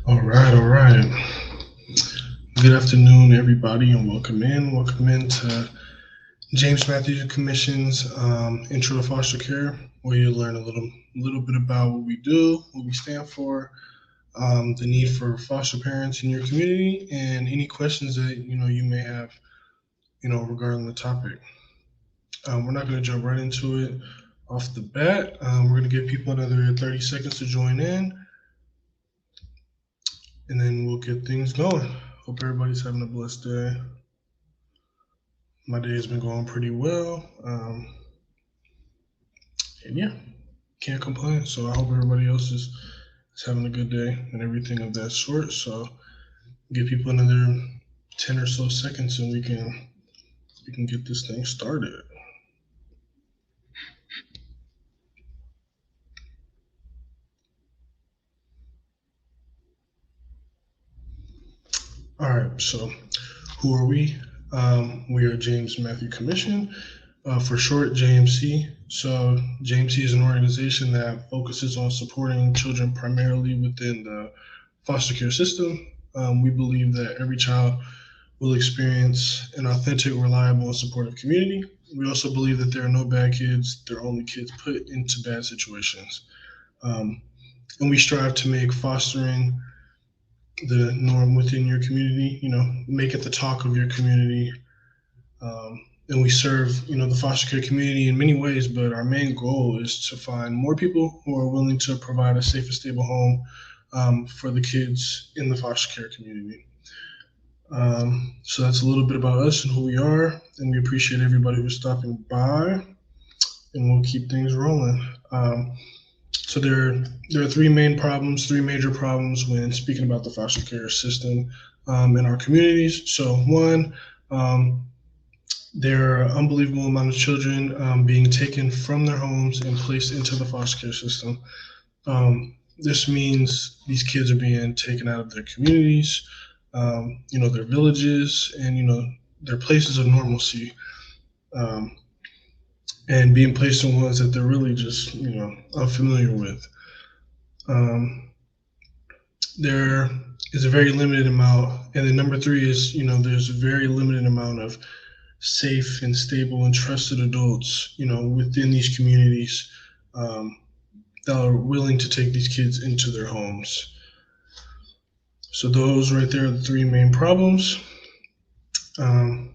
All right. Good afternoon, everybody, and welcome in. Welcome in to James Matthews Commission's Intro to Foster Care, where you learn a little bit about what we do, what we stand for, the need for foster parents in your community, and any questions that you may have, regarding the topic. We're not going to jump right into it off the bat. We're going to give people another 30 seconds to join in, and then we'll get things going. Hope everybody's having a blessed day. My day has been going pretty well. And yeah, can't complain. So I hope everybody else is having a good day and everything of that sort. So give people another 10 or so seconds and we can get this thing started. All right, so who are we? We are James Matthew Commission, for short, JMC. So JMC is an organization that focuses on supporting children primarily within the foster care system. We believe that every child will experience an authentic, reliable, and supportive community. We also believe that there are no bad kids, there are only kids put into bad situations. Um, and we strive to make fostering the norm within your community, make it the talk of your community. And we serve, the foster care community in many ways, but our main goal is to find more people who are willing to provide a safe and stable home for the kids in the foster care community. So that's a little bit about us and who we are, and we appreciate everybody who's stopping by, and we'll keep things rolling. So there are three major problems when speaking about the foster care system in our communities. So one, there are unbelievable amount of children being taken from their homes and placed into the foster care system. This means these kids are being taken out of their communities, their villages, and their places of normalcy, um, and being placed in ones that they're really just unfamiliar with. Um, there is a very limited amount, and then number three is there's a very limited amount of safe and stable and trusted adults within these communities um, that are willing to take these kids into their homes. So those right there are the three main problems. Um,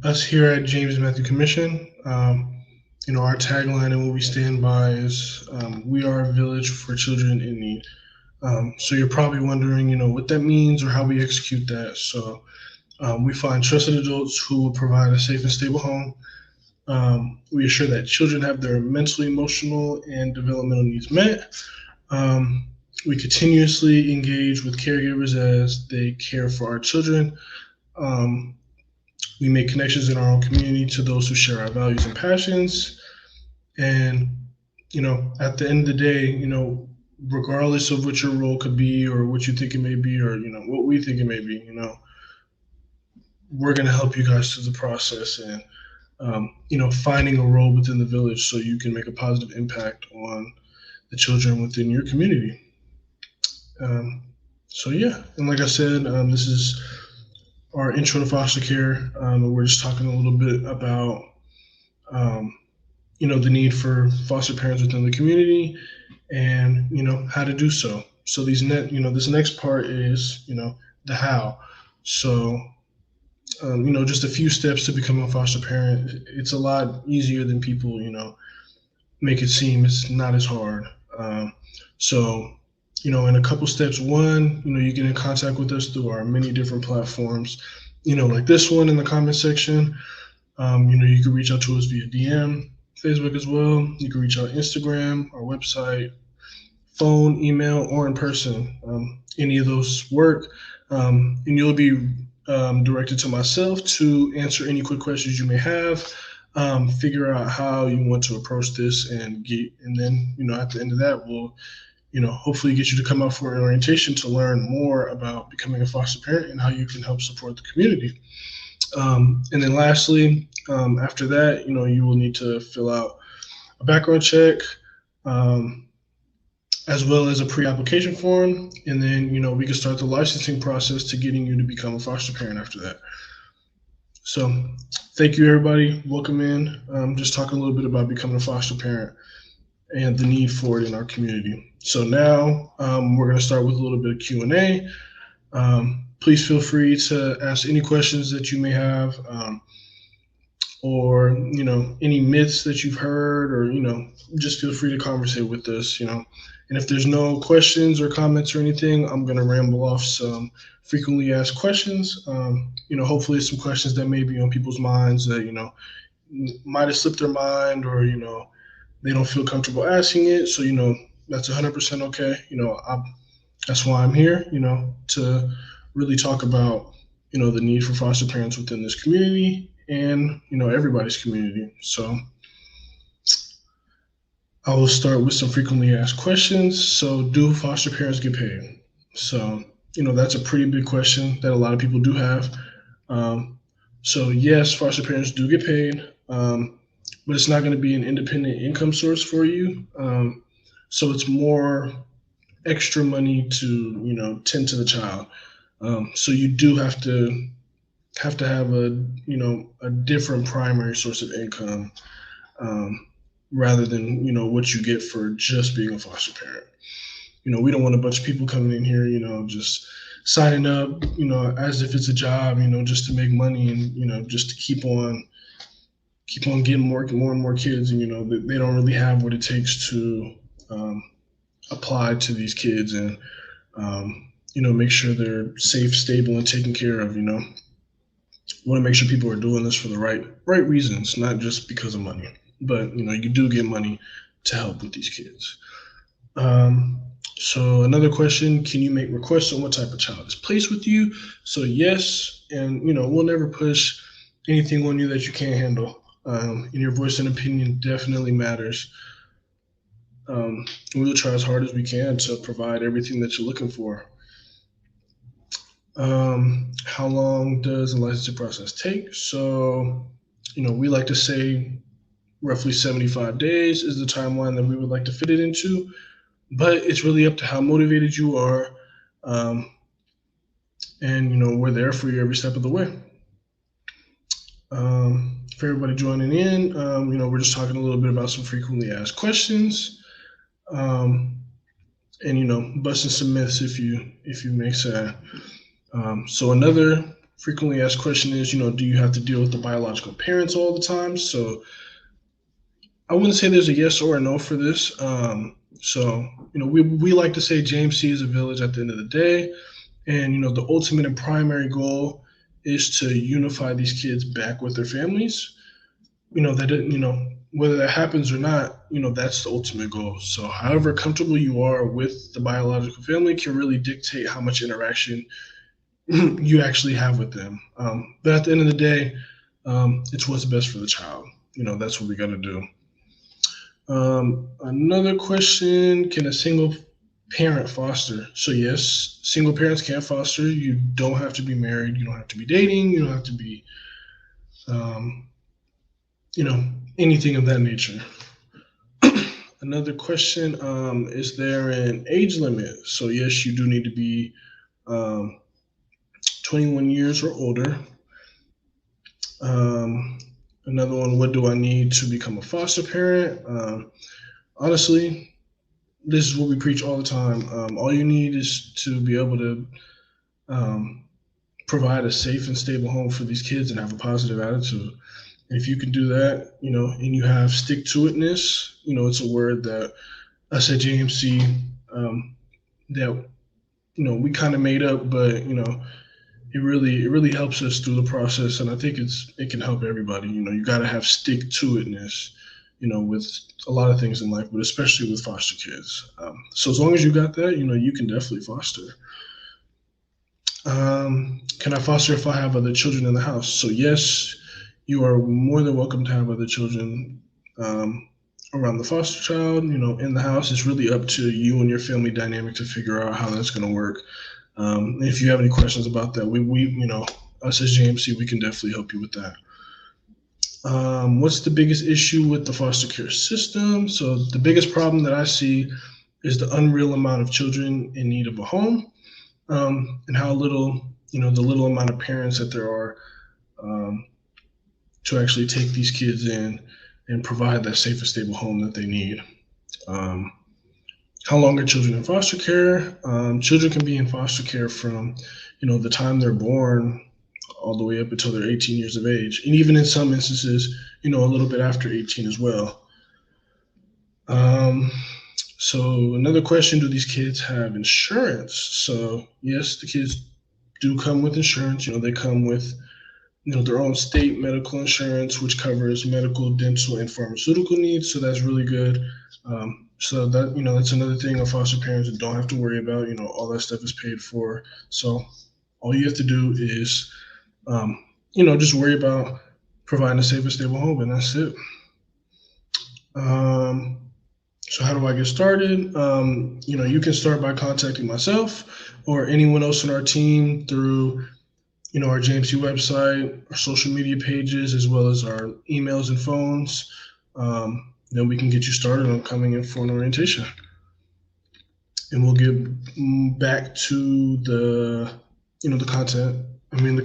us here at James Matthew Commission, our tagline and what we stand by is we are a village for children in need. So you're probably wondering, what that means or how we execute that. So we find trusted adults who will provide a safe and stable home. We assure that children have their mental, emotional, and developmental needs met. Um, we continuously engage with caregivers as they care for our children. Um, we make connections in our own community to those who share our values and passions. And, at the end of the day, regardless of what your role could be or what you think it may be or, what we think it may be, we're going to help you guys through the process and, finding a role within the village so you can make a positive impact on the children within your community. Um, so yeah, and like I said, this is our intro to foster care. And we're just talking a little bit about, um, the need for foster parents within the community and, how to do so. So this next part is, the how. So, just a few steps to become a foster parent. It's a lot easier than people, make it seem. It's not as hard. So, in a couple steps, one, you get in contact with us through our many different platforms, like this one in the comment section. You can reach out to us via DM, Facebook as well. You can reach out Instagram, our website, phone, email, or in person. Any of those work. And you'll be directed to myself to answer any quick questions you may have, figure out how you want to approach this, and then at the end of that, we'll hopefully get you to come out for an orientation to learn more about becoming a foster parent and how you can help support the community. And then lastly, after that, you will need to fill out a background check, um, as well as a pre-application form. And then, we can start the licensing process to getting you to become a foster parent after that. So thank you, everybody. Welcome in. Just talking a little bit about becoming a foster parent and the need for it in our community. So now we're going to start with a little bit of Q&A. Please feel free to ask any questions that you may have, or any myths that you've heard, or just feel free to conversate with us. And if there's no questions or comments or anything, I'm going to ramble off some frequently asked questions. Hopefully some questions that may be on people's minds that might have slipped their mind, or they don't feel comfortable asking it. So that's 100% okay. That's why I'm here, to really talk about the need for foster parents within this community and everybody's community. So I will start with some frequently asked questions. So do foster parents get paid? So that's a pretty big question that a lot of people do have. So yes, foster parents do get paid, but it's not going to be an independent income source for you. So it's more extra money to tend to the child. So you do have to have a different primary source of income, rather than what you get for just being a foster parent. We don't want a bunch of people coming in here just signing up as if it's a job, just to make money, and just to keep on getting more and more kids, and they don't really have what it takes to apply to these kids and make sure they're safe, stable, and taken care of. Want to make sure people are doing this for the right reasons, not just because of money. But you do get money to help with these kids. So another question: can you make requests on what type of child is placed with you? So yes, and we'll never push anything on you that you can't handle. And your voice and opinion definitely matters. We'll try as hard as we can to provide everything that you're looking for. How long does the licensing process take? So, we like to say roughly 75 days is the timeline that we would like to fit it into, but it's really up to how motivated you are. And, we're there for you every step of the way. For everybody joining in, we're just talking a little bit about some frequently asked questions, and, busting some myths if you may say. So another frequently asked question is, do you have to deal with the biological parents all the time? So I wouldn't say there's a yes or a no for this. So we like to say JMC is a village at the end of the day. And, the ultimate and primary goal is to unify these kids back with their families. Whether that happens or not, that's the ultimate goal. So however comfortable you are with the biological family can really dictate how much interaction you actually have with them. But at the end of the day, it's what's best for the child. That's what we got to do. Another question: can a single parent foster? So yes, single parents can foster. You don't have to be married. You don't have to be dating. You don't have to be, anything of that nature. Another question: is there an age limit? So yes, you do need to be 21 years or older. Another one: what do I need to become a foster parent? Honestly, this is what we preach all the time. All you need is to be able to provide a safe and stable home for these kids and have a positive attitude. And if you can do that, and you have stick-to-itness, it's a word that us at JMC that we kind of made up, but it really helps us through the process, and I think it can help everybody. You got to have stick-to-itness, with a lot of things in life, but especially with foster kids. So as long as you got that, you can definitely foster. Can I foster if I have other children in the house? So yes, you are more than welcome to have other children around the foster child, in the house. It's really up to you and your family dynamic to figure out how that's going to work. If you have any questions about that, we us as JMC, we can definitely help you with that. What's the biggest issue with the foster care system? So the biggest problem that I see is the unreal amount of children in need of a home, and how little, the little amount of parents that there are to actually take these kids in and provide that safe and stable home that they need. Um, how long are children in foster care? Children can be in foster care from, the time they're born all the way up until they're 18 years of age, and even in some instances, a little bit after 18 as well. So another question: do these kids have insurance? So yes, the kids do come with insurance. They come with their own state medical insurance, which covers medical, dental, and pharmaceutical needs. So that's really good. So that that's another thing of foster parents that don't have to worry about. All that stuff is paid for. So all you have to do is just worry about providing a safe and stable home, and that's it. So how do I get started? You can start by contacting myself or anyone else on our team through our JMC website, our social media pages, as well as our emails and phones. Then we can get you started on coming in for an orientation. And we'll get back to the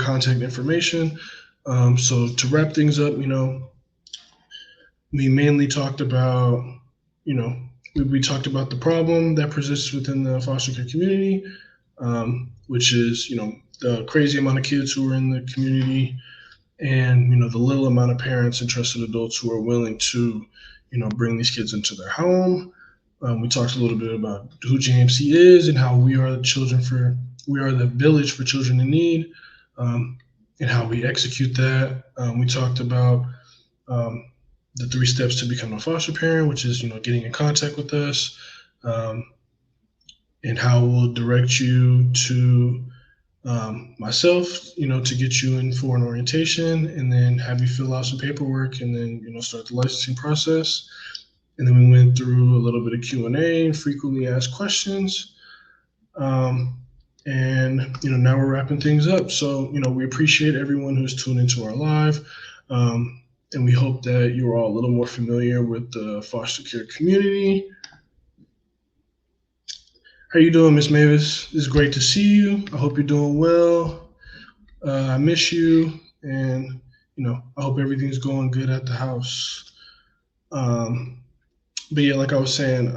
contact information. So to wrap things up, we mainly talked about, we talked about the problem that persists within the foster care community, which is, the crazy amount of kids who are in the community, and the little amount of parents and trusted adults who are willing to bring these kids into their home. We talked a little bit about who JMC is and how we are the village for children in need, and how we execute that. We talked about the 3 steps to become a foster parent, which is getting in contact with us, and how we'll direct you to myself, to get you in for an orientation, and then have you fill out some paperwork, and then start the licensing process. And then we went through a little bit of Q&A and frequently asked questions, and now we're wrapping things up. So we appreciate everyone who's tuned into our live, and we hope that you're all a little more familiar with the foster care community. How you doing, Miss Mavis? It's great to see you. I hope you're doing well. I miss you, and I hope everything's going good at the house. But yeah, like I was saying,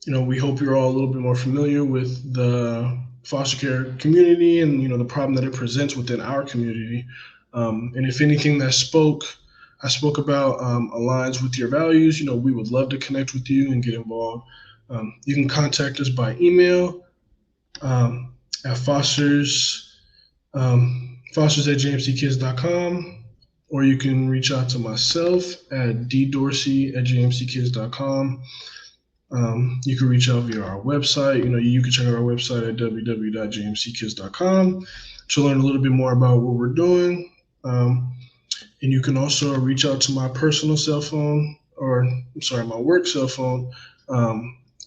we hope you're all a little bit more familiar with the foster care community and the problem that it presents within our community. And if anything that I spoke about aligns with your values, we would love to connect with you and get involved. You can contact us by email at fosters at jmckids.com, or you can reach out to myself at ddorsey@jmckids.com. You can reach out via our website. You can check out our website at www.jmckids.com to learn a little bit more about what we're doing. And you can also reach out to my personal cell phone, my work cell phone.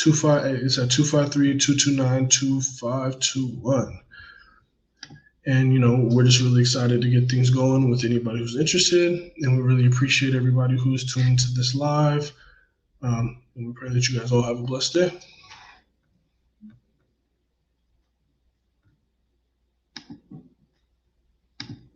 It's at 253-229-2521. And we're just really excited to get things going with anybody who's interested, and we really appreciate everybody who's tuned into this live. And we pray that you guys all have a blessed day.